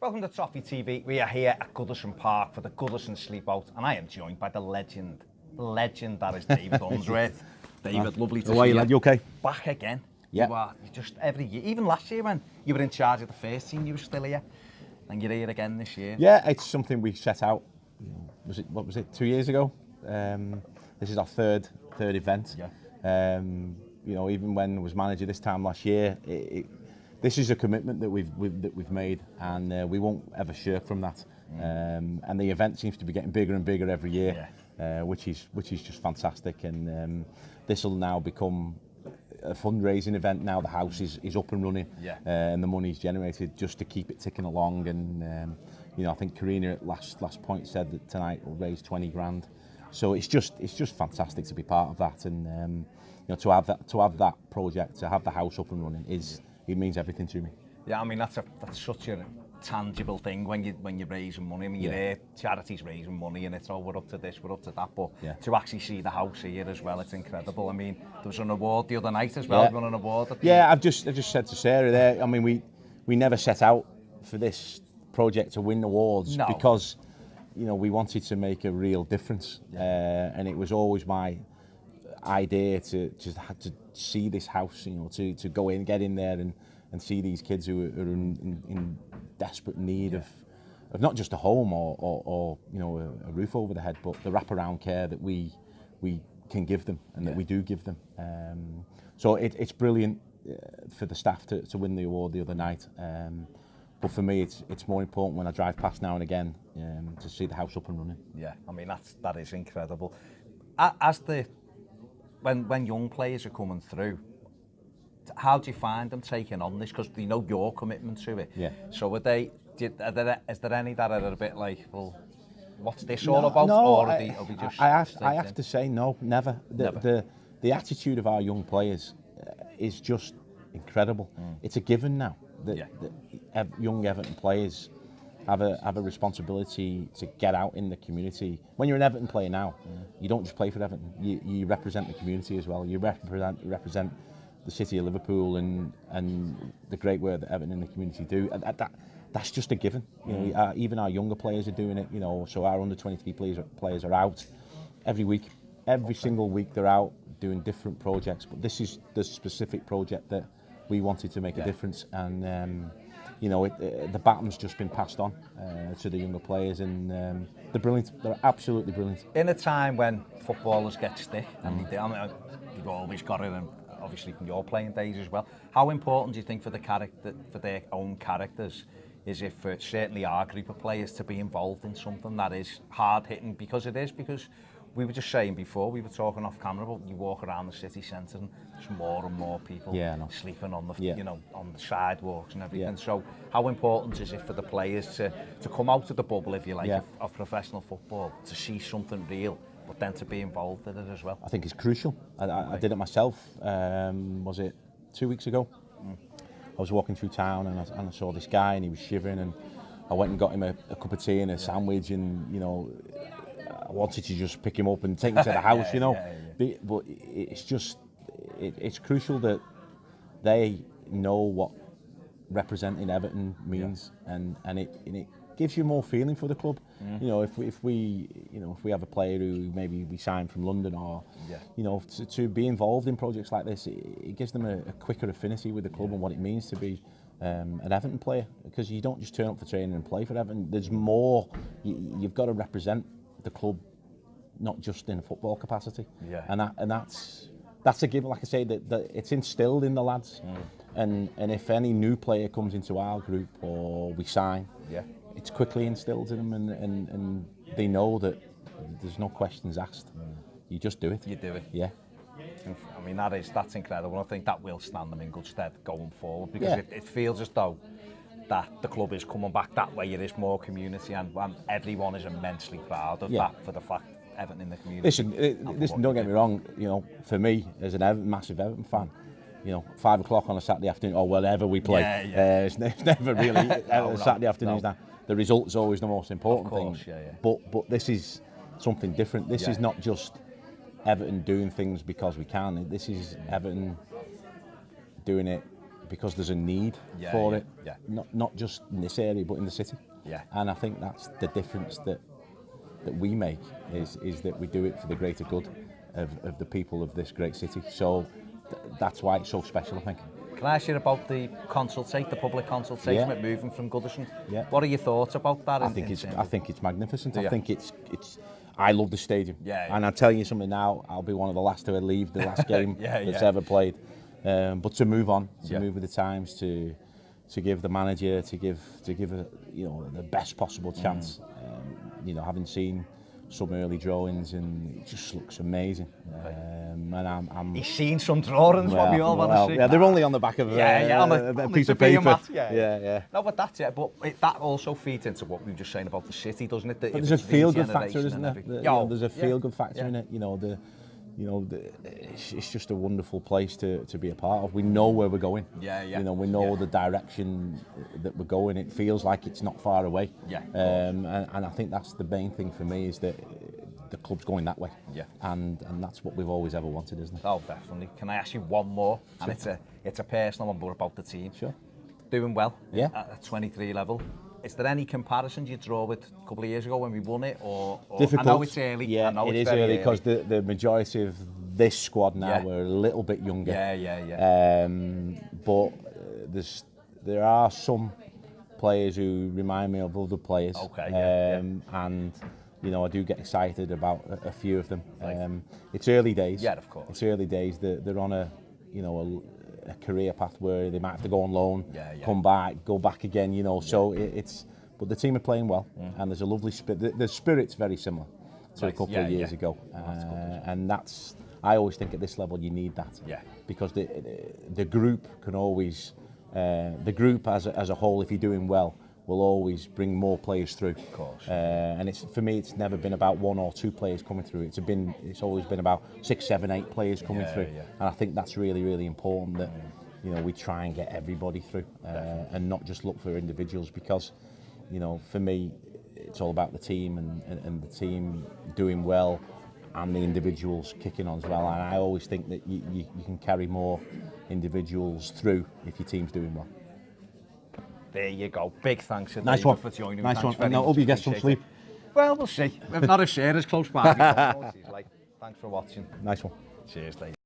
Welcome to Toffee TV. We are here at Goodison Park for the Goodison Sleepout, and I am joined by the legend that is David Unsworth. David, lovely to see you. You okay? Back again. Yeah. You just every year, even last year when you were in charge of the first team, you were still here, and you're here again this year. Yeah, it's something we set out. What was it? 2 years ago. This is our third event. Yeah. Even when I was manager this time last year, this is a commitment that we've made, and we won't ever shirk from that. And the event seems to be getting bigger and bigger every year, which is just fantastic. And this will now become a fundraising event. Now the house is up and running, and the money's generated just to keep it ticking along. And I think Karina at last point said that tonight will raise 20 grand. So it's just fantastic to be part of that, and to have that project, to have the house up and running it means everything to me. Yeah, I mean that's such a tangible thing when you're raising money. I mean, you hear charities raising money and it's we're up to this, we're up to that, but to actually see the house here as well, it's incredible. I mean, there was an award the other night as well. You won an award. I've just said to Sarah there. I mean, we never set out for this project to win awards because we wanted to make a real difference, and it was always my idea to see this house, to go in, get in there and see these kids who are in desperate need of not just a home or a roof over the head, but the wraparound care that we can give them and that we do give them. So it's brilliant for the staff to win the award the other night. But for me, it's more important when I drive past now and again to see the house up and running. Yeah, I mean that is incredible. When young players are coming through, how do you find them taking on this? Because they know your commitment to it. Yeah. So is there any that are a bit like, well, what's this all about? No, or are they just? I have to say no, never. The attitude of our young players is just incredible. It's a given now that young Everton players have a responsibility to get out in the community. When you're an Everton player now, you don't just play for Everton. You represent the community as well. You represent the city of Liverpool and the great work that Everton in the community do. And that's just a given. Even our younger players are doing it. So our under-23 players are out every week. Every single week they're out doing different projects. But this is the specific project that we wanted to make a difference. And the baton's just been passed on to the younger players, and they're brilliant. They're absolutely brilliant. In a time when footballers get stick, and they've always got it, and obviously from your playing days as well, how important do you think for their own characters is it for certainly our group of players to be involved in something that is hard hitting? Because we were just saying before, we were talking off camera, but you walk around the city centre and there's more and more people sleeping on the on the sidewalks and everything. So how important is it for the players to come out of the bubble, if you like, of professional football, to see something real, but then to be involved in it as well? I think it's crucial. I did it myself. Was it 2 weeks ago? I was walking through town and I saw this guy and he was shivering, and I went and got him a cup of tea and a sandwich, and I wanted to just pick him up and take him to the house, But it's crucial that they know what representing Everton means, and it gives you more feeling for the club. If we have a player who maybe we signed from London, or to be involved in projects like this, it gives them a quicker affinity with the club and what it means to be an Everton player, because you don't just turn up for training and play for Everton. There's more. You've got to represent the club, not just in a football capacity, and that's a given. Like I say, that it's instilled in the lads, and if any new player comes into our group or we sign, it's quickly instilled in them, and they know that there's no questions asked. You just do it. You do it. Yeah. I mean that's incredible. I think that will stand them in good stead going forward, because it feels as though that the club is coming back that way. It is more community, and everyone is immensely proud of that, for the fact Everton in the community. Listen, don't get me wrong. For me as an massive Everton fan, 5 o'clock on a Saturday afternoon or whenever we play, it's never really Saturday afternoons. Now the result is always the most important thing. But this is something different. This is not just Everton doing things because we can. This is Everton doing it because there's a need for it. Yeah. Not just in this area, but in the city. Yeah. And I think that's the difference that we make is that we do it for the greater good of the people of this great city. So that's why it's so special, I think. Can I ask you about the public consultation with moving from Goodison? Yeah. What are your thoughts about that? I think it's magnificent. Yeah. I think it's. I love the stadium. Yeah. And I'm telling you something now. I'll be one of the last to leave the last game that's ever played. But to move on, to move with the times, to give the manager, to give the best possible chance. Having seen some early drawings, and it just looks amazing. And He's seen some drawings, what we all want to see. Yeah, they're only on the back of a piece of paper. Yeah. No, but that's it. But that also feeds into what we were just saying about the city, doesn't it? But there's a feel-good factor, isn't there? There's a feel-good factor in it. It's just a wonderful place to be a part of. We know where we're going. We know the direction that we're going. It feels like it's not far away. And I think that's the main thing for me, is that the club's going that way. And that's what we've always ever wanted, isn't it? Oh, definitely. Can I ask you one more? Sure. And it's a personal one, but about the team. Sure. Doing well at 23 level. Is there any comparisons you draw with a couple of years ago when we won it? Or difficult. I know it's early. Yeah, it is early because the majority of this squad now were a little bit younger. But there are some players who remind me of other players. And I do get excited about a few of them. It's early days. Yeah, of course. It's early days. They're on a career path where they might have to go on loan, come back, go back again. So it's. But the team are playing well, and there's a lovely spirit. The spirit's very similar to a couple of years ago, and that's. I always think at this level you need that, because the group can always, the group as a whole, if you're doing well, will always bring more players through. Of course. And for me, it's never been about one or two players coming through. It's always been about 6, 7, 8 players coming through. And I think that's really, really important that we try and get everybody through, and not just look for individuals, because for me, it's all about the team and the team doing well, and the individuals kicking on as well. And I always think that you can carry more individuals through if your team's doing well. There you go. Big thanks to nice one for joining. Nice one. And I hope you get some sleep. Well, we'll see. If not, if Sarah's close by. Thanks for watching. Nice one. Cheers, Dave.